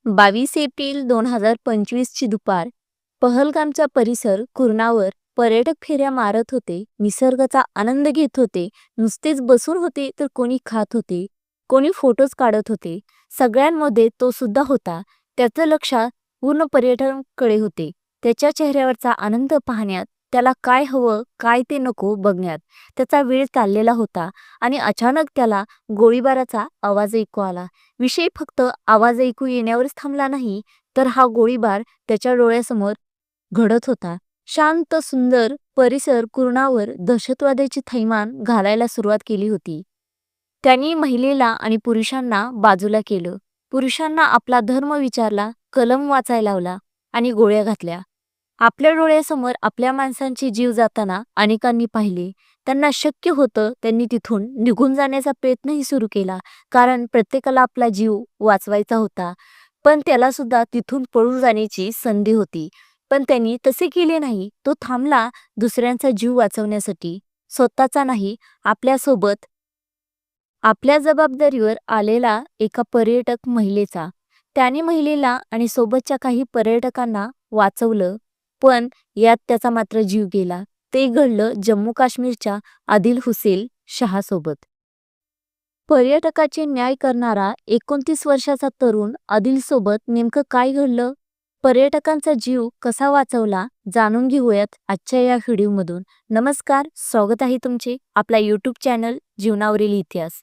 22 April 2025 ची दुपार. पहलगामचा परिसर कुरणावर पर्यटक फेऱ्या मारत होते, निसर्गाचा आनंद घेत होते. नुसतेच बसून होते तर कोणी खात होते, कोणी फोटोज काढत होते. सगळ्यांमध्ये तो सुद्धा होता. त्याचं लक्ष पूर्ण पर्यटकांकडे होते. त्याच्या चेहऱ्यावरचा आनंद पाहण्यात, त्याला काय हवं काय ते नको बघण्यात त्याचा वेळ चाललेला होता. आणि अचानक त्याला गोळीबाराचा आवाज ऐकू आला. विषय फक्त आवाज ऐकू येण्यावरच थांबला नाही, तर हा गोळीबार त्याच्या डोळ्यासमोर घडत होता. शांत सुंदर परिसर कुरणावर दहशतवाद्याची थैमान घालायला सुरुवात केली होती. त्यांनी महिलेला आणि पुरुषांना बाजूला केलं. पुरुषांना आपला धर्म विचारला, कलम वाचायला लावला आणि गोळ्या घातल्या. आपल्या डोळ्यासमोर आपल्या माणसांचे जीव जाताना अनेकांनी पाहिले. त्यांना शक्य होतं त्यांनी तिथून निघून जाण्याचा प्रयत्नही सुरू केला, कारण प्रत्येकाला आपला जीव वाचवायचा होता. पण त्याला सुद्धा तिथून पळून जाण्याची संधी होती. पण त्यांनी तसे केले नाही. तो थांबला दुसऱ्यांचा जीव वाचवण्यासाठी, स्वतःचा नाही. आपल्यासोबत आपल्या जबाबदारीवर आलेला एका पर्यटक महिलेचा. त्याने महिलेला आणि सोबतच्या काही पर्यटकांना वाचवलं, पण यात त्याचा मात्र जीव गेला. ते घडलं जम्मू काश्मीरच्या आदिल हुसेन शहासोबत. पर्यटकाचे न्याय करणारा 29 वर्षाचा तरुण आदिलसोबत नेमकं काय घडलं? पर्यटकांचा जीव कसा वाचवला जाणून घेऊयात आजच्या या व्हिडिओमधून. नमस्कार, स्वागत आहे तुमचे आपल्या यूट्यूब चॅनल जीवनावरील इतिहास.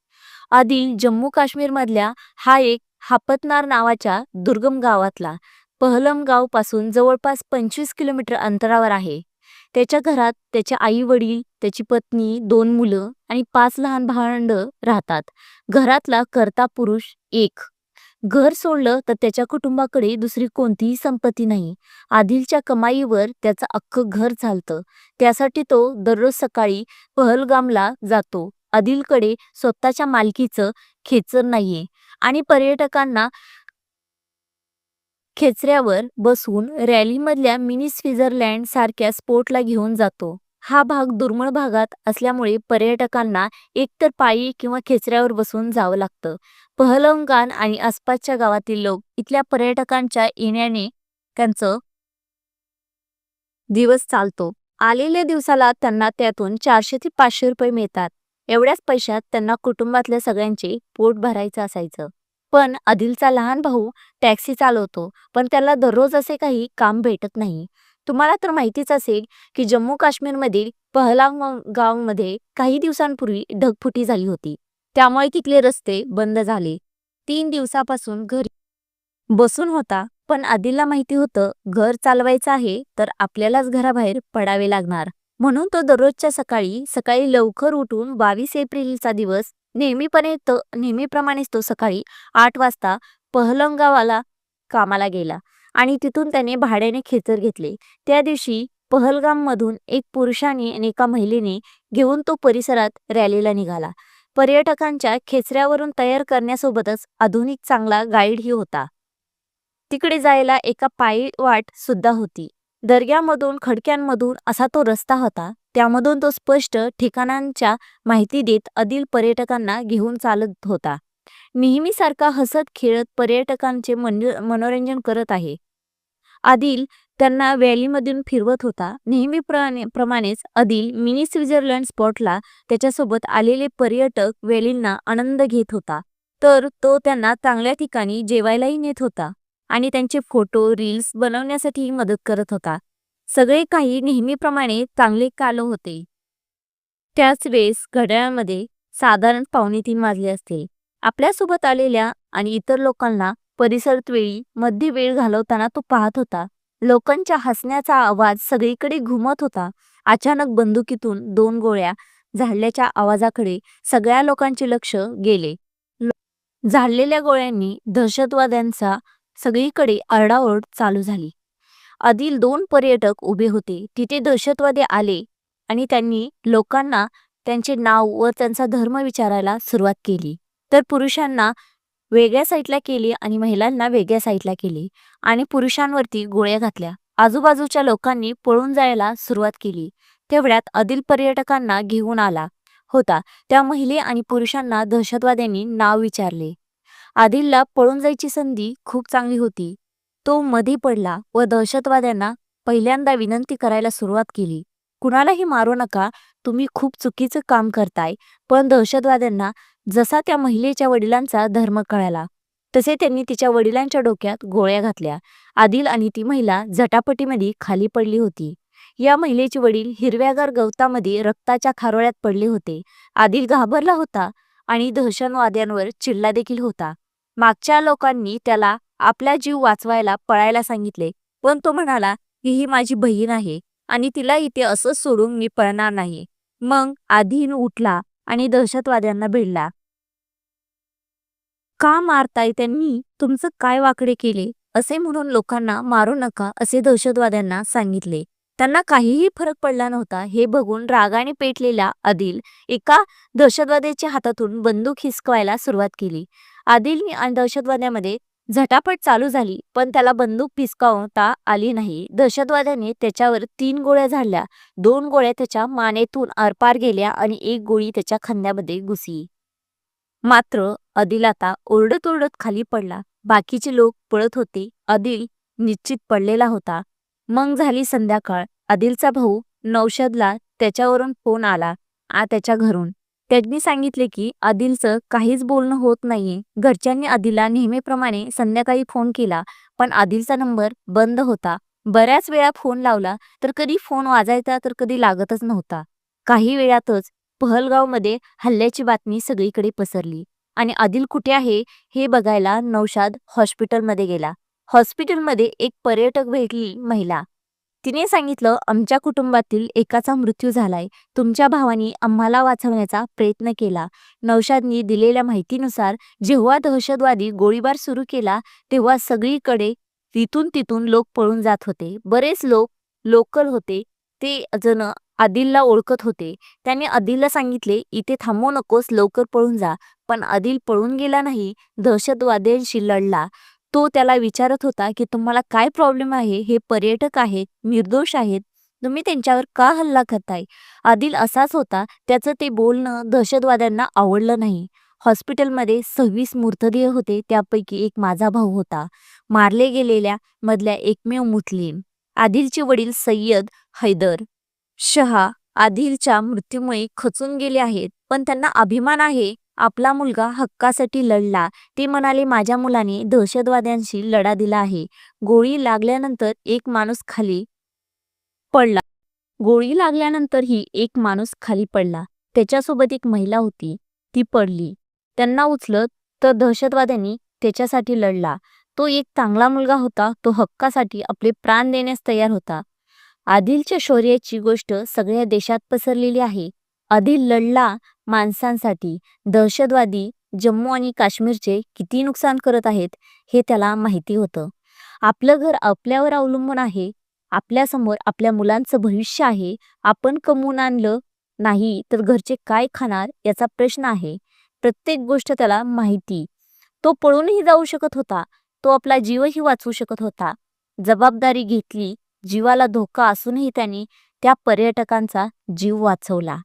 आदिल जम्मू काश्मीरमधल्या हा एक हापतनार नावाच्या दुर्गम गावातला पहलम गाव पासून जवळपास 25 किलोमीटर अंतरावर आहे. त्याच्या घरात त्याचे आई वडील, त्याची पत्नी, 2 मुलं आणि 5 लहान भावंडं राहतात. घरातला कर्ता पुरुष एक. घर सोडलं तर त्याच्या कुटुंबाकडे दुसरी कोणतीही संपत्ती नाही. आदिलच्या कमाईवर त्याचं अख्खं घर चालतं. त्यासाठी तो दररोज सकाळी पहलगामला जातो. आदिलकडे स्वतःच्या मालकीचं खेचर नाहीये आणि पर्यटकांना खेचऱ्यावर बसवून रॅलीमधल्या मिनी स्वित्झर्लंड सारख्या स्पॉटला घेऊन जातो. हा भाग दुर्मिळ भागात असल्यामुळे पर्यटकांना एकतर पायी किंवा खेचऱ्यावर बसून जावं लागतं. पहलगाम आणि आसपासच्या गावातील लोक इथल्या पर्यटकांच्या येण्याने त्यांचं दिवस चालतो. आलेल्या दिवसाला त्यांना त्यातून 400 ते 500 रुपये मिळतात. एवढ्याच पैशात त्यांना कुटुंबातल्या सगळ्यांचे पोट भरायचं असायचं. पण आदिलचा लहान भाऊ टॅक्सी चालवतो, पण त्याला दररोज असे काही काम भेटत नाही. तुम्हाला तर माहितीच असेल की जम्मू काश्मीरमधील पहलगाममध्ये काही दिवसांपूर्वी ढगफुटी झाली होती. त्यामुळे तिथले रस्ते बंद झाले. 3 दिवसापासून घरी बसून होता. पण आदिलला माहिती होतं घर चालवायचं आहे तर आपल्यालाच घराबाहेर पडावे लागणार. म्हणून तो दररोजच्या सकाळी सकाळी लवकर उठून 22 एप्रिलचा दिवस नेहमीप्रमाणेच तो सकाळी 8 वाजता पहलगामला कामाला गेला आणि तिथून त्याने भाड्याने खेचर घेतले. त्या दिवशी पहलगाममधून एक पुरुषाने आणि एका महिलेने घेऊन तो परिसरात रॅलीला निघाला. पर्यटकांच्या खेचऱ्यावरून तयार करण्यासोबतच आधुनिक चांगला गाईडही होता. तिकडे जायला एका पायी वाट सुद्धा होती. दर्ग्यामधून खडक्यांमधून असा तो रस्ता होता. त्यामधून तो स्पष्ट ठिकाणांच्या माहिती देत आदिल पर्यटकांना घेऊन चालत होता. नेहमीसारखा हसत खेळत पर्यटकांचे मनोरंजन करत आहे. आदिल त्यांना व्हॅलीमधून फिरवत होता. नेहमीप्रमाणेच आदिल मिनी स्वित्झर्लंड स्पॉटला त्याच्यासोबत आलेले पर्यटक व्हॅलींना आनंद घेत होता. तर तो त्यांना चांगल्या ठिकाणी जेवायलाही नेत होता आणि त्यांचे फोटो रील्स बनवण्यासाठी मदत करत होता. सगळे काही नेहमीप्रमाणे चांगले चालू होते. त्याच वेळेस घड्याळामध्ये साधारण 2:45 वाजले असते. आपल्यासोबत आलेल्या आणि इतर लोकांना परिसरात मध्ये वेळ घालवताना तो पाहत होता. लोकांच्या हसण्याचा आवाज सगळीकडे घुमत होता. अचानक बंदुकीतून 2 गोळ्या झाडल्याच्या आवाजाकडे सगळ्या लोकांचे लक्ष गेले. झाडलेल्या गोळ्यांनी दहशतवाद्यांचा सगळीकडे आरडाओरड चालू झाली. आदिल 2 पर्यटक उभे होते. तिथे दहशतवादी आले आणि त्यांनी लोकांना त्यांचे नाव व त्यांचा धर्म विचारायला सुरुवात केली. तर पुरुषांना वेगळ्या साईडला केली आणि महिलांना वेगळ्या साईडला केली आणि पुरुषांवरती गोळ्या घातल्या. आजूबाजूच्या लोकांनी पळून जायला सुरुवात केली. तेवढ्यात आदिल पर्यटकांना घेऊन आला होता. त्या महिला आणि पुरुषांना दहशतवाद्यांनी नाव विचारले. आदिलला पळून जायची संधी खूप चांगली होती. तो मध्ये पडला व दहशतवाद्यांना पहिल्यांदा विनंती करायला सुरुवात केली, कुणालाही मारू नका, तुम्ही खूप चुकीचं काम करताय. पण दहशतवाद्यांना जसा त्या महिलेच्या वडिलांचा धर्म कळाला तसे त्यांनी तिच्या वडिलांच्या डोक्यात गोळ्या घातल्या. आदिल आणि ती महिला झटापटीमध्ये खाली पडली होती. या महिलेचे वडील हिरव्यागार गवतामध्ये रक्ताच्या खारोळ्यात पडले होते. आदिल घाबरला होता आणि दहशतवाद्यांवर चिडला देखील होता. मागच्या लोकांनी त्याला आपला जीव वाचवायला पळायला सांगितले, पण तो म्हणाला की ही माझी बहीण आहे आणि तिला इथे असंच सोडून मी पळणार नाही. मग आदिल उठला आणि दहशतवाद्यांना भिडला. का मारताय, त्यांनी तुमचं काय वाकडे केले, असे म्हणून लोकांना मारू नका असे दहशतवाद्यांना सांगितले. त्यांना काहीही फरक पडला नव्हता. हे बघून रागाने पेटलेला आदिल एका दहशतवाद्याच्या हातातून बंदूक हिसकवायला सुरुवात केली. आदिल आणि दहशतवाद्यामध्ये झटापट चालू झाली, पण त्याला बंदूक पिसकावता आली नाही. दहशतवाद्याने त्याच्यावर 3 गोळ्या झाडल्या. 2 गोळ्या त्याच्या मानेतून आरपार गेल्या आणि 1 गोळी त्याच्या खांद्यामध्ये घुसली. मात्र आदिल आता ओरडत ओरडत खाली पडला. बाकीचे लोक पळत होते. आदिल निश्चित पडलेला होता. मग झाली संध्याकाळ. आदिलचा भाऊ नौशादला त्याच्यावरून फोन आला त्याच्या घरून. त्यांनी सांगितले की आदिलचं काहीच बोलणं होत नाहीये. घरच्यांनी आदिलला नेहमीप्रमाणे संध्याकाळी फोन केला, पण आदिलचा नंबर बंद होता. बऱ्याच वेळा फोन लावला तर कधी फोन वाजायचा तर कधी लागतच नव्हता. काही वेळातच पहलगावमध्ये हल्ल्याची बातमी सगळीकडे पसरली आणि आदिल कुठे आहे हे बघायला नौशाद हॉस्पिटलमध्ये गेला. हॉस्पिटलमध्ये एक पर्यटक भेटली महिला. तिने सांगितलं, आमच्या कुटुंबातील एकाचा मृत्यू झालाय. तुमच्या भावानी आम्हाला वाचवण्याचा प्रयत्न केला. नौशादनी दिलेल्या माहितीनुसार जेव्हा दहशतवादी गोळीबार सुरू केला तेव्हा सगळीकडे तिथून तिथून लोक पळून जात होते. बरेच लोक लोकल होते, ते जण आदिलला ओळखत होते. त्याने आदिलला सांगितले, इथे थांबू नकोस, लवकर पळून जा. पण आदिल पळून गेला नाही, दहशतवाद्यांशी लढला. तो त्याला विचारत होता की तुम्हाला काय प्रॉब्लेम आहे, हे पर्यटक आहेत, निर्दोष आहेत, तुम्ही त्यांच्यावर का हल्ला करताय. आदिल असाच होता. त्याचं ते बोलणं दहशतवाद्यांना आवडलं नाही. हॉस्पिटलमध्ये 26 मृतदेह होते, त्यापैकी एक माझा भाऊ होता, मारले गेलेल्या मधल्या एकमेव मुस्लिम. आदिलचे वडील सय्यद हैदर शहा आदिलच्या मृत्यूमुळे खचून गेले आहेत, पण त्यांना अभिमान आहे. आपला मुलगा हक्कासाठी लढला. ते म्हणाले, माझ्या मुलाने दहशतवाद्यांशी लढा दिला आहे. गोळी लागल्यानंतर एक माणूस खाली पडला. गोळी लागल्यानंतरही एक माणूस खाली पडला. त्याच्यासोबत एक महिला होती, ती पडली. त्यांना उचलत तर दहशतवाद्यांनी त्याच्यासाठी लढला. तो एक चांगला मुलगा होता. तो हक्कासाठी आपले प्राण देण्यास तयार होता. आदिलच्या शौर्याची गोष्ट सगळ्या देशात पसरलेली आहे. आदिल लढला माणसांसाठी. दहशतवादी जम्मू आणि काश्मीरचे किती नुकसान करत आहेत हे त्याला माहिती होतं. आपलं घर आपल्यावर अवलंबून आहे. आपल्यासमोर आपल्या मुलांचं भविष्य आहे. आपण कमवून आणलं नाही तर घरचे काय खाणार याचा प्रश्न आहे. प्रत्येक गोष्ट त्याला माहिती. तो पळूनही जाऊ शकत होता. तो आपला जीवही वाचवू शकत होता. जबाबदारी घेतली. जीवाला धोका असूनही त्याने त्या पर्यटकांचा जीव वाचवला.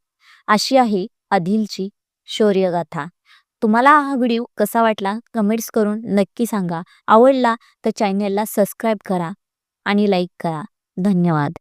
अशी आहे आदिलची शौर्यगाथा. तुम्हाला हा व्हिडिओ कसा वाटला कमेंट्स करून नक्की सांगा. आवडला तर चॅनलला सबस्क्राईब करा आणि लाईक करा. धन्यवाद.